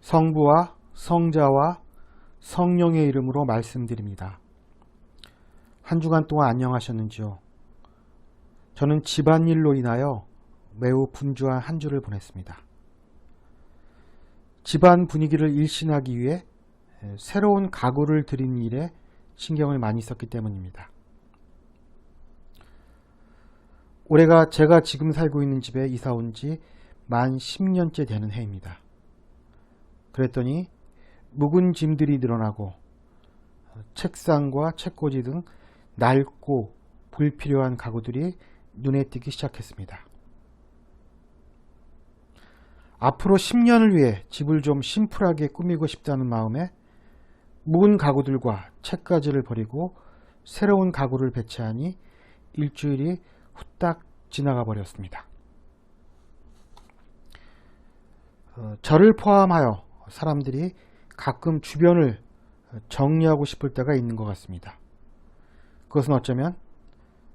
성부와 성자와 성령의 이름으로 말씀드립니다. 한 주간 동안 안녕하셨는지요? 저는 집안일로 인하여 매우 분주한 한 주를 보냈습니다. 집안 분위기를 일신하기 위해 새로운 가구를 들이는 일에 신경을 많이 썼기 때문입니다. 올해가 제가 지금 살고 있는 집에 이사 온 지 만 10년째 되는 해입니다. 그랬더니 묵은 짐들이 늘어나고 책상과 책꽂이 등 낡고 불필요한 가구들이 눈에 띄기 시작했습니다. 앞으로 10년을 위해 집을 좀 심플하게 꾸미고 싶다는 마음에 묵은 가구들과 책가지를 버리고 새로운 가구를 배치하니 일주일이 후딱 지나가 버렸습니다. 저를 포함하여 사람들이 가끔 주변을 정리하고 싶을 때가 있는 것 같습니다. 그것은 어쩌면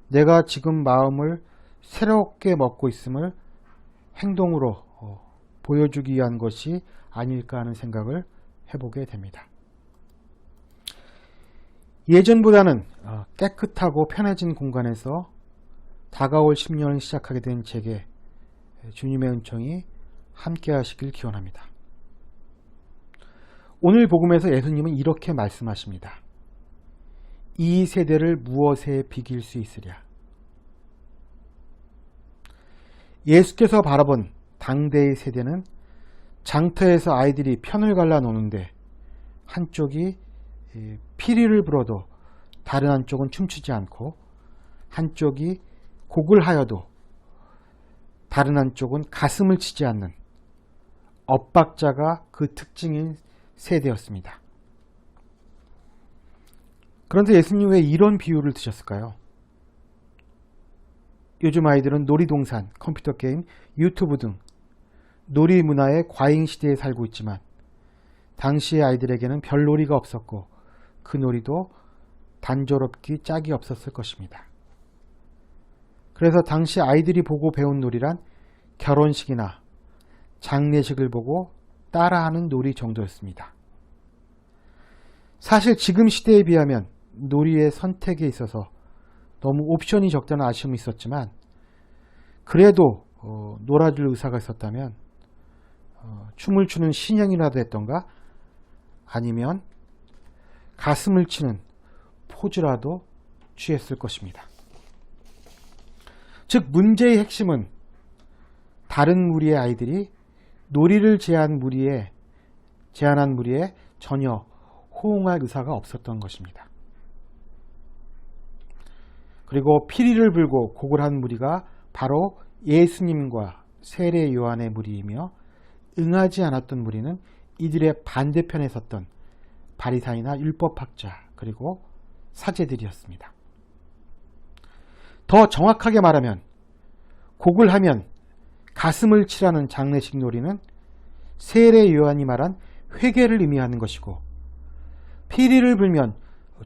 내가 지금 마음을 새롭게 먹고 있음을 행동으로 보여주기 위한 것이 아닐까 하는 생각을 해보게 됩니다. 예전보다는 깨끗하고 편해진 공간에서 다가올 10년을 시작하게 된 제게 주님의 은총이 함께 하시길 기원합니다. 오늘 복음에서 예수님은 이렇게 말씀하십니다. 이 세대를 무엇에 비길 수 있으랴? 예수께서 바라본 당대의 세대는 장터에서 아이들이 편을 갈라 노는데 한쪽이 피리를 불어도 다른 한쪽은 춤추지 않고 한쪽이 곡을 하여도 다른 한쪽은 가슴을 치지 않는 엇박자가 그 특징인 세대였습니다. 그런데 예수님 왜 이런 비유를 드셨을까요? 요즘 아이들은 놀이동산, 컴퓨터 게임, 유튜브 등 놀이 문화의 과잉 시대에 살고 있지만 당시의 아이들에게는 별 놀이가 없었고 그 놀이도 단조롭기 짝이 없었을 것입니다. 그래서 당시 아이들이 보고 배운 놀이란 결혼식이나 장례식을 보고 따라하는 놀이 정도였습니다. 사실 지금 시대에 비하면 놀이의 선택에 있어서 너무 옵션이 적다는 아쉬움이 있었지만 그래도 놀아줄 의사가 있었다면 춤을 추는 신형이라도 했던가 아니면 가슴을 치는 포즈라도 취했을 것입니다. 즉 문제의 핵심은 다른 무리의 아이들이 놀이를 제안한 무리에 전혀 호응할 의사가 없었던 것입니다. 그리고 피리를 불고 곡을 한 무리가 바로 예수님과 세례 요한의 무리이며 응하지 않았던 무리는 이들의 반대편에 섰던 바리사이나 율법학자 그리고 사제들이었습니다. 더 정확하게 말하면 곡을 하면 가슴을 치라는 장례식 놀이는 세례 요한이 말한 회개를 의미하는 것이고 피리를 불면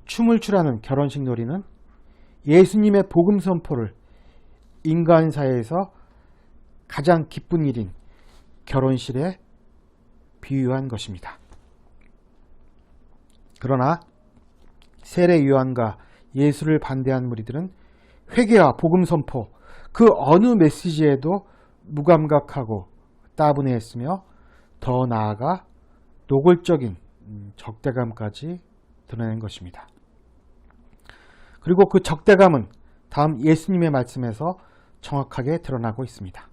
춤을 추라는 결혼식 놀이는 예수님의 복음 선포를 인간사회에서 가장 기쁜 일인 결혼식에 비유한 것입니다. 그러나 세례 요한과 예수를 반대한 무리들은 회개와 복음 선포 그 어느 메시지에도 무감각하고 따분해했으며 더 나아가 노골적인 적대감까지 드러낸 것입니다. 그리고 그 적대감은 다음 예수님의 말씀에서 정확하게 드러나고 있습니다.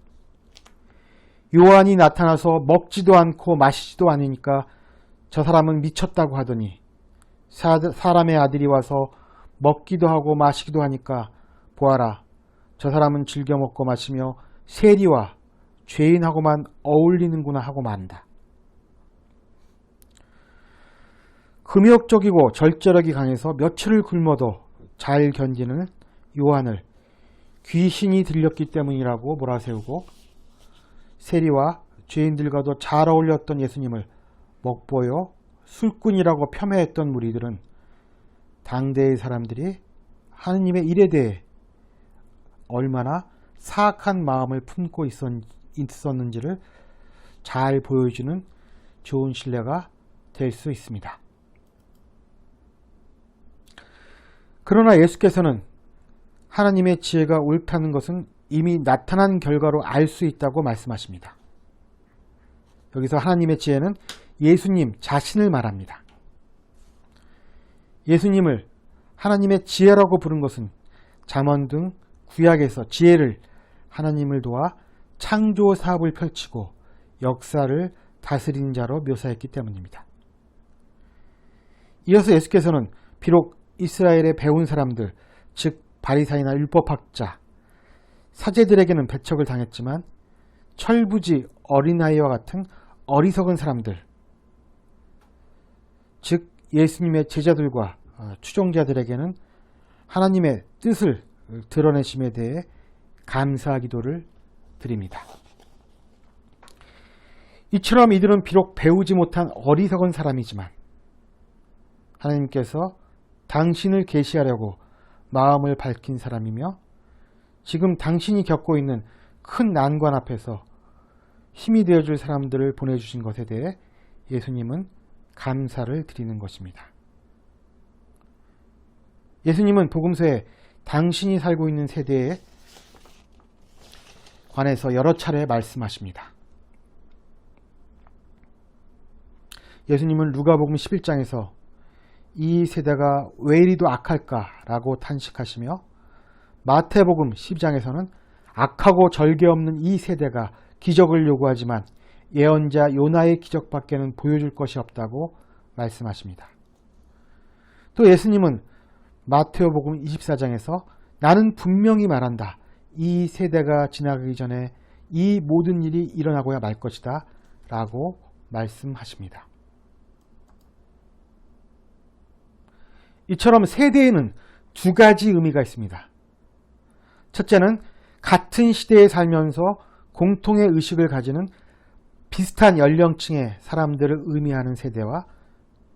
요한이 나타나서 먹지도 않고 마시지도 않으니까 저 사람은 미쳤다고 하더니 사람의 아들이 와서 먹기도 하고 마시기도 하니까 보아라 저 사람은 즐겨 먹고 마시며 세리와 죄인하고만 어울리는구나 하고 말한다. 금욕적이고 절제력이 강해서 며칠을 굶어도 잘 견디는 요한을 귀신이 들렸기 때문이라고 몰아세우고 세리와 죄인들과도 잘 어울렸던 예수님을 먹보여 술꾼이라고 폄훼했던 무리들은 당대의 사람들이 하느님의 일에 대해 얼마나 사악한 마음을 품고 있었는지를 잘 보여주는 좋은 신뢰가 될 수 있습니다. 그러나 예수께서는 하나님의 지혜가 옳다는 것은 이미 나타난 결과로 알 수 있다고 말씀하십니다. 여기서 하나님의 지혜는 예수님 자신을 말합니다. 예수님을 하나님의 지혜라고 부른 것은 잠언 등 구약에서 지혜를 하나님을 도와 창조 사업을 펼치고 역사를 다스리는 자로 묘사했기 때문입니다. 이어서 예수께서는 비록 이스라엘의 배운 사람들, 즉 바리사이나 율법학자, 사제들에게는 배척을 당했지만 철부지 어린아이와 같은 어리석은 사람들, 즉 예수님의 제자들과 추종자들에게는 하나님의 뜻을 드러내심에 대해 감사 기도를 드립니다. 이처럼 이들은 비록 배우지 못한 어리석은 사람이지만 하나님께서 당신을 계시하려고 마음을 밝힌 사람이며 지금 당신이 겪고 있는 큰 난관 앞에서 힘이 되어줄 사람들을 보내주신 것에 대해 예수님은 감사를 드리는 것입니다. 예수님은 복음서에 당신이 살고 있는 세대에 관해서 여러 차례 말씀하십니다. 예수님은 누가복음 11장에서 이 세대가 왜 이리도 악할까 라고 탄식하시며 마태복음 12장에서는 악하고 절개 없는 이 세대가 기적을 요구하지만 예언자 요나의 기적밖에는 보여줄 것이 없다고 말씀하십니다. 또 예수님은 마태복음 24장에서 나는 분명히 말한다. 이 세대가 지나가기 전에 이 모든 일이 일어나고야 말 것이다 라고 말씀하십니다. 이처럼 세대에는 두 가지 의미가 있습니다. 첫째는 같은 시대에 살면서 공통의 의식을 가지는 비슷한 연령층의 사람들을 의미하는 세대와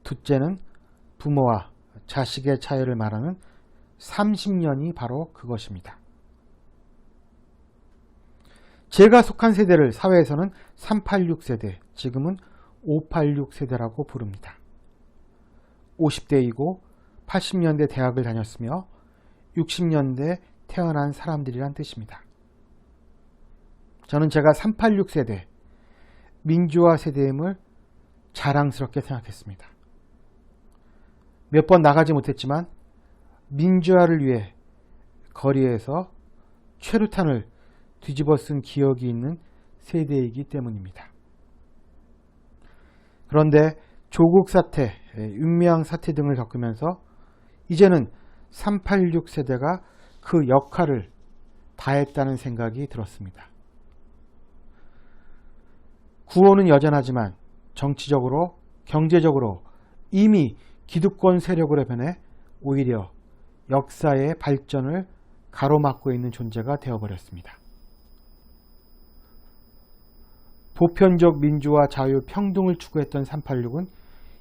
둘째는 부모와 자식의 차이를 말하는 30년이 바로 그것입니다. 제가 속한 세대를 사회에서는 386 세대, 지금은 586 세대라고 부릅니다. 50대이고 80년대 대학을 다녔으며 60년대 태어난 사람들이란 뜻입니다. 저는 제가 386 세대, 민주화 세대임을 자랑스럽게 생각했습니다. 몇 번 나가지 못했지만 민주화를 위해 거리에서 최루탄을 뒤집어 쓴 기억이 있는 세대이기 때문입니다. 그런데 조국 사태, 윤미향 사태 등을 겪으면서 이제는 386 세대가 그 역할을 다했다는 생각이 들었습니다. 구호는 여전하지만 정치적으로, 경제적으로 이미 기득권 세력으로 변해 오히려 역사의 발전을 가로막고 있는 존재가 되어버렸습니다. 보편적 민주화, 자유, 평등을 추구했던 386은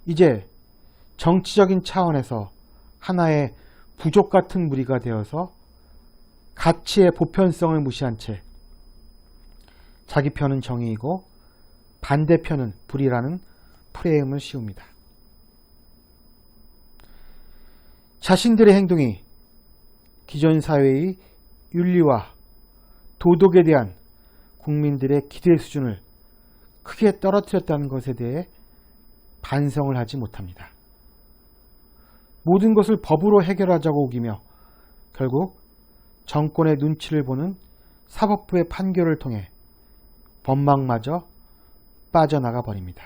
이제 정치적인 차원에서 하나의 부족 같은 무리가 되어서 가치의 보편성을 무시한 채 자기 편은 정의이고 반대편은 불이라는 프레임을 씌웁니다. 자신들의 행동이 기존 사회의 윤리와 도덕에 대한 국민들의 기대 수준을 크게 떨어뜨렸다는 것에 대해 반성을 하지 못합니다. 모든 것을 법으로 해결하자고 우기며 결국 정권의 눈치를 보는 사법부의 판결을 통해 법망마저 빠져나가 버립니다.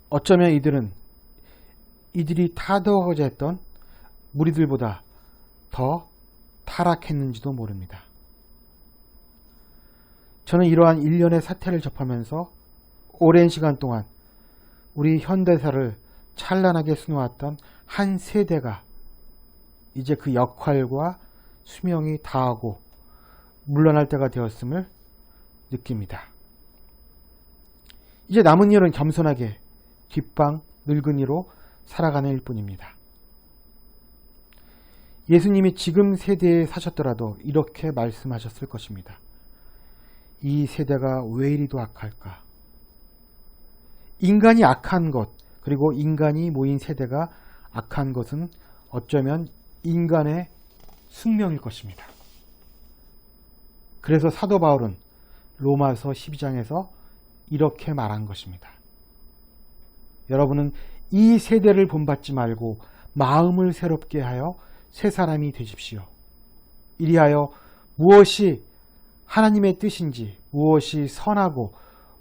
어쩌면 이들이 타도하고자 했던 무리들보다 더 타락했는지도 모릅니다. 저는 이러한 일련의 사태를 접하면서 오랜 시간 동안 우리 현대사를 찬란하게 수놓았던 한 세대가 이제 그 역할과 수명이 다하고 물러날 때가 되었음을 느낍니다. 이제 남은 일은 겸손하게 뒷방 늙은이로 살아가는 일뿐입니다. 예수님이 지금 세대에 사셨더라도 이렇게 말씀하셨을 것입니다. 이 세대가 왜 이리도 악할까? 인간이 악한 것, 그리고 인간이 모인 세대가 악한 것은 어쩌면 인간의 숙명일 것입니다. 그래서 사도 바울은 로마서 12장에서 이렇게 말한 것입니다. 여러분은 이 세대를 본받지 말고 마음을 새롭게 하여 새 사람이 되십시오. 이리하여 무엇이 하나님의 뜻인지, 무엇이 선하고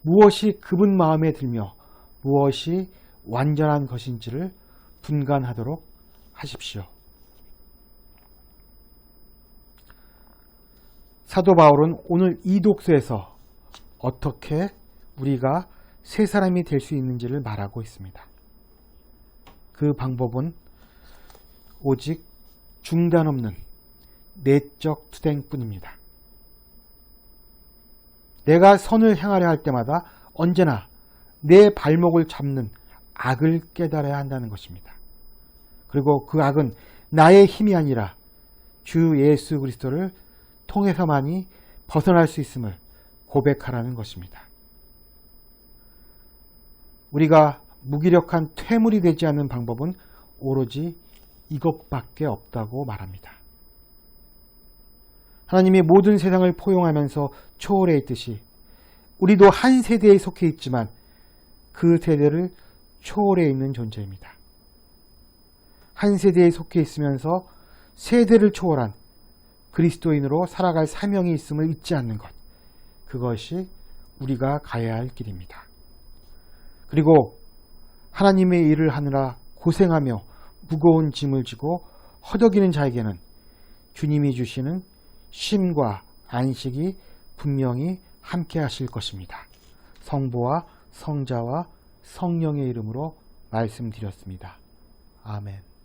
무엇이 그분 마음에 들며 무엇이 완전한 것인지를 분간하도록 하십시오. 사도 바울은 오늘 이 독서에서 어떻게 우리가 새 사람이 될 수 있는지를 말하고 있습니다. 그 방법은 오직 중단 없는 내적 투쟁뿐입니다. 내가 선을 행하려 할 때마다 언제나 내 발목을 잡는 악을 깨달아야 한다는 것입니다. 그리고 그 악은 나의 힘이 아니라 주 예수 그리스도를 통해서만이 벗어날 수 있음을 고백하라는 것입니다. 우리가 무기력한 퇴물이 되지 않는 방법은 오로지 이것밖에 없다고 말합니다. 하나님이 모든 세상을 포용하면서 초월해 있듯이 우리도 한 세대에 속해 있지만 그 세대를 초월해 있는 존재입니다. 한 세대에 속해 있으면서 세대를 초월한 그리스도인으로 살아갈 사명이 있음을 잊지 않는 것, 그것이 우리가 가야 할 길입니다. 그리고 하나님의 일을 하느라 고생하며 무거운 짐을 지고 허덕이는 자에게는 주님이 주시는 쉼과 안식이 분명히 함께 하실 것입니다. 성부와 성자와 성령의 이름으로 말씀드렸습니다. 아멘.